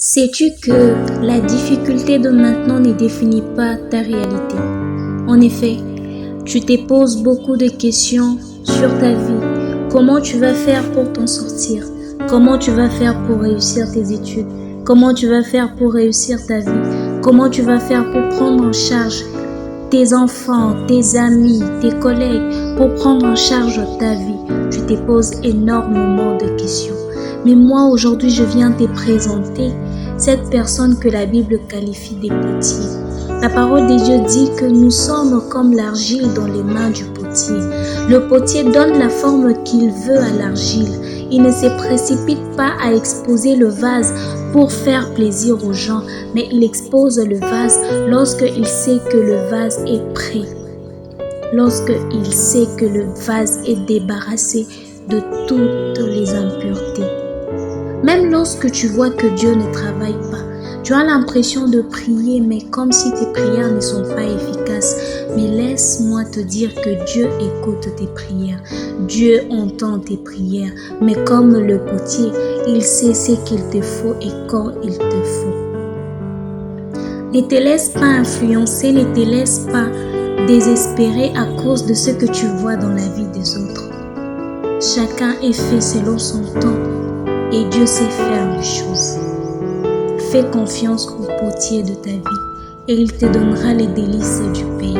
Sais-tu que la difficulté de maintenant ne définit pas ta réalité? En effet, tu te poses beaucoup de questions sur ta vie. Comment tu vas faire pour t'en sortir? Comment tu vas faire pour réussir tes études? Comment tu vas faire pour réussir ta vie? Comment tu vas faire pour prendre en charge tes enfants, tes amis, tes collègues, pour prendre en charge ta vie? Tu te poses énormément de questions. Mais moi, aujourd'hui, je viens te présenter cette personne que la Bible qualifie des potiers. La parole de Dieu dit que nous sommes comme l'argile dans les mains du potier. Le potier donne la forme qu'il veut à l'argile. Il ne se précipite pas à exposer le vase pour faire plaisir aux gens, mais il expose le vase lorsqu'il sait que le vase est prêt. Lorsqu'il sait que le vase est débarrassé de toutes les impuretés. Même lorsque tu vois que Dieu ne travaille pas, tu as l'impression de prier, mais comme si tes prières ne sont pas efficaces. Mais laisse-moi te dire que Dieu écoute tes prières. Dieu entend tes prières. Mais comme le potier, il sait ce qu'il te faut et quand il te faut. Ne te laisse pas influencer, ne te laisse pas désespérer à cause de ce que tu vois dans la vie des autres. Chacun est fait selon son temps. Et Dieu sait faire les choses. Fais confiance au potier de ta vie et il te donnera les délices du pays.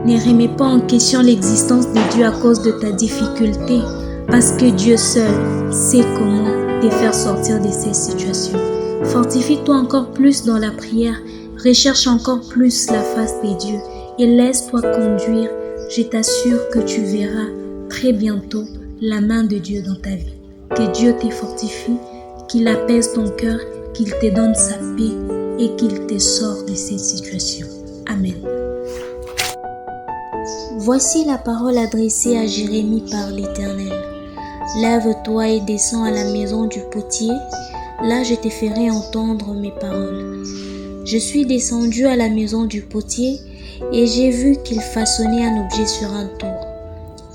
Ne remets pas en question l'existence de Dieu à cause de ta difficulté, parce que Dieu seul sait comment te faire sortir de ces situations. Fortifie-toi encore plus dans la prière, recherche encore plus la face de Dieu et laisse-toi conduire. Je t'assure que tu verras très bientôt la main de Dieu dans ta vie. Que Dieu te fortifie, qu'il apaise ton cœur, qu'il te donne sa paix et qu'il te sort de cette situation. Amen. Voici la parole adressée à Jérémie par l'Éternel. Lève-toi et descends à la maison du potier, là je te ferai entendre mes paroles. Je suis descendu à la maison du potier et j'ai vu qu'il façonnait un objet sur un tour.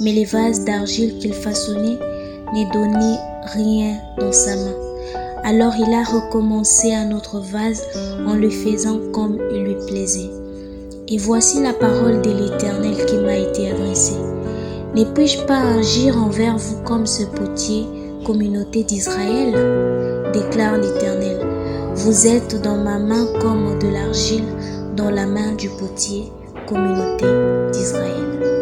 Mais les vases d'argile qu'il façonnait ne donnait rien dans sa main. Alors il a recommencé un autre vase en le faisant comme il lui plaisait. Et voici la parole de l'Éternel qui m'a été adressée. Ne puis-je pas agir envers vous comme ce potier, communauté d'Israël? Déclare l'Éternel. Vous êtes dans ma main comme de l'argile dans la main du potier, communauté d'Israël.